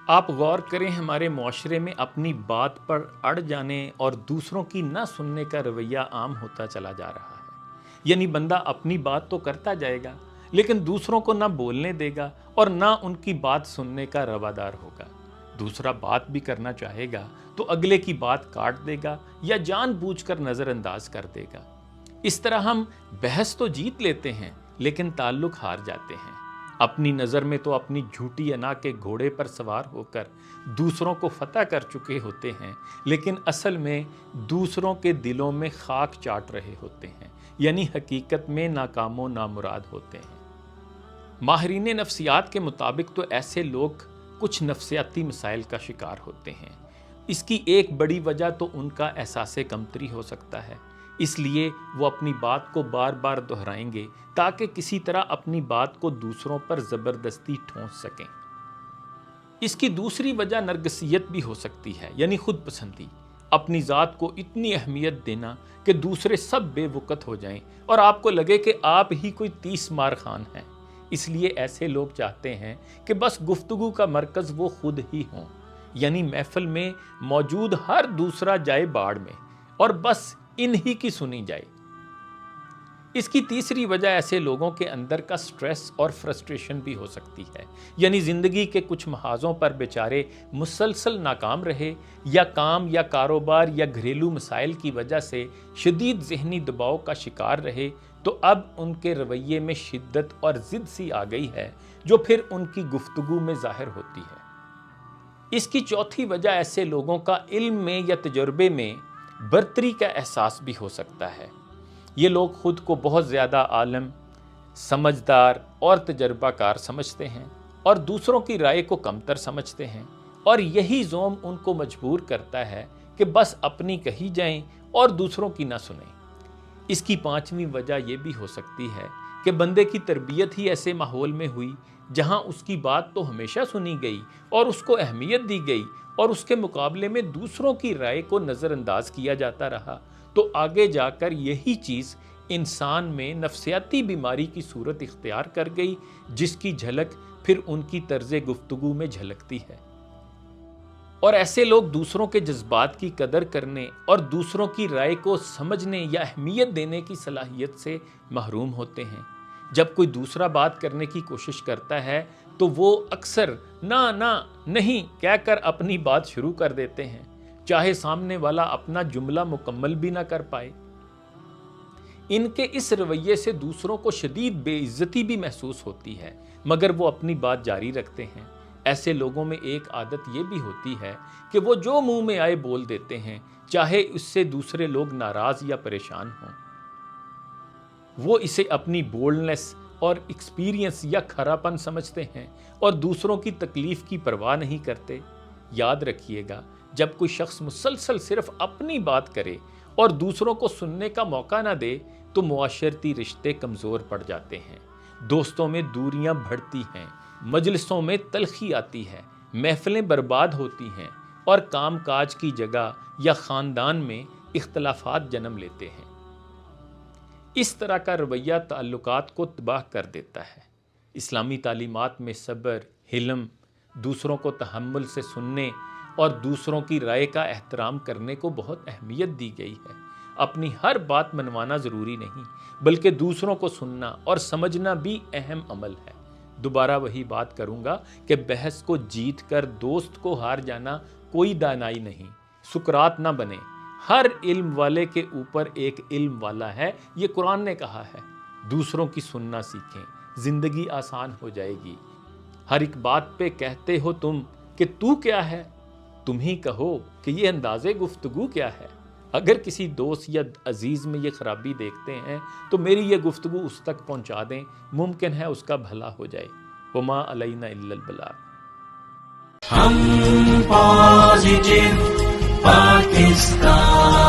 آپ غور کریں، ہمارے معاشرے میں اپنی بات پر اڑ جانے اور دوسروں کی نہ سننے کا رویہ عام ہوتا چلا جا رہا ہے۔ یعنی بندہ اپنی بات تو کرتا جائے گا لیکن دوسروں کو نہ بولنے دے گا اور نہ ان کی بات سننے کا روادار ہوگا۔ دوسرا بات بھی کرنا چاہے گا تو اگلے کی بات کاٹ دے گا یا جان بوجھ کر نظر انداز کر دے گا۔ اس طرح ہم بحث تو جیت لیتے ہیں لیکن تعلق ہار جاتے ہیں۔ اپنی نظر میں تو اپنی جھوٹی انا کے گھوڑے پر سوار ہو کر دوسروں کو فتح کر چکے ہوتے ہیں، لیکن اصل میں دوسروں کے دلوں میں خاک چاٹ رہے ہوتے ہیں، یعنی حقیقت میں ناکام و نامراد ہوتے ہیں۔ ماہرین نفسیات کے مطابق تو ایسے لوگ کچھ نفسیاتی مسائل کا شکار ہوتے ہیں۔ اس کی ایک بڑی وجہ تو ان کا احساس کمتری ہو سکتا ہے، اس لیے وہ اپنی بات کو بار بار دہرائیں گے تاکہ کسی طرح اپنی بات کو دوسروں پر زبردستی ٹھونس سکیں۔ اس کی دوسری وجہ نرگسیت بھی ہو سکتی ہے، یعنی خود پسندی، اپنی ذات کو اتنی اہمیت دینا کہ دوسرے سب بے وقت ہو جائیں اور آپ کو لگے کہ آپ ہی کوئی 30 مار خان ہیں۔ اس لیے ایسے لوگ چاہتے ہیں کہ بس گفتگو کا مرکز وہ خود ہی ہوں، یعنی محفل میں موجود ہر دوسرا جائے باڑ میں اور بس انہی کی سنی جائے۔ اس کی تیسری وجہ ایسے لوگوں کے اندر کا سٹریس اور فرسٹریشن بھی ہو سکتی ہے، یعنی زندگی کے کچھ محاذوں پر بیچارے مسلسل ناکام رہے یا کام یا کاروبار یا گھریلو مسائل کی وجہ سے شدید ذہنی دباؤ کا شکار رہے، تو اب ان کے رویے میں شدت اور ضد سی آ گئی ہے جو پھر ان کی گفتگو میں ظاہر ہوتی ہے۔ اس کی چوتھی وجہ ایسے لوگوں کا علم میں یا تجربے میں برتری کا احساس بھی ہو سکتا ہے۔ یہ لوگ خود کو بہت زیادہ عالم، سمجھدار اور تجربہ کار سمجھتے ہیں اور دوسروں کی رائے کو کمتر سمجھتے ہیں، اور یہی زوم ان کو مجبور کرتا ہے کہ بس اپنی کہی جائیں اور دوسروں کی نہ سنیں۔ اس کی پانچویں وجہ یہ بھی ہو سکتی ہے کہ بندے کی تربیت ہی ایسے ماحول میں ہوئی جہاں اس کی بات تو ہمیشہ سنی گئی اور اس کو اہمیت دی گئی اور اس کے مقابلے میں دوسروں کی رائے کو نظر انداز کیا جاتا رہا، تو آگے جا کر یہی چیز انسان میں نفسیاتی بیماری کی صورت اختیار کر گئی، جس کی جھلک پھر ان کی طرز گفتگو میں جھلکتی ہے۔ اور ایسے لوگ دوسروں کے جذبات کی قدر کرنے اور دوسروں کی رائے کو سمجھنے یا اہمیت دینے کی صلاحیت سے محروم ہوتے ہیں۔ جب کوئی دوسرا بات کرنے کی کوشش کرتا ہے تو وہ اکثر نہ نہیں کہہ کر اپنی بات شروع کر دیتے ہیں، چاہے سامنے والا اپنا جملہ مکمل بھی نہ کر پائے۔ ان کے اس رویے سے دوسروں کو شدید بے عزتی بھی محسوس ہوتی ہے، مگر وہ اپنی بات جاری رکھتے ہیں۔ ایسے لوگوں میں ایک عادت یہ بھی ہوتی ہے کہ وہ جو منہ میں آئے بول دیتے ہیں، چاہے اس سے دوسرے لوگ ناراض یا پریشان ہوں۔ وہ اسے اپنی بولڈنس اور ایکسپیرینس یا کھراپن سمجھتے ہیں اور دوسروں کی تکلیف کی پرواہ نہیں کرتے۔ یاد رکھیے گا، جب کوئی شخص مسلسل صرف اپنی بات کرے اور دوسروں کو سننے کا موقع نہ دے تو معاشرتی رشتے کمزور پڑ جاتے ہیں، دوستوں میں دوریاں بڑھتی ہیں، مجلسوں میں تلخی آتی ہے، محفلیں برباد ہوتی ہیں اور کام کاج کی جگہ یا خاندان میں اختلافات جنم لیتے ہیں۔ اس طرح کا رویہ تعلقات کو تباہ کر دیتا ہے۔ اسلامی تعلیمات میں صبر، حلم، دوسروں کو تحمل سے سننے اور دوسروں کی رائے کا احترام کرنے کو بہت اہمیت دی گئی ہے۔ اپنی ہر بات منوانا ضروری نہیں، بلکہ دوسروں کو سننا اور سمجھنا بھی اہم عمل ہے۔ دوبارہ وہی بات کروں گا کہ بحث کو جیت کر دوست کو ہار جانا کوئی دانائی نہیں۔ سقراط نہ بنے، ہر علم والے کے اوپر ایک علم والا ہے، یہ قرآن نے کہا ہے۔ دوسروں کی سننا سیکھیں، زندگی آسان ہو جائے گی۔ ہر ایک بات پہ کہتے ہو تم کہ تو کیا ہے، تم ہی کہو کہ یہ انداز گفتگو کیا ہے۔ اگر کسی دوست یا عزیز میں یہ خرابی دیکھتے ہیں تو میری یہ گفتگو اس تک پہنچا دیں، ممکن ہے اس کا بھلا ہو جائے۔ وما علینا الا البلاغ۔ ہم پازیٹیو پاکستان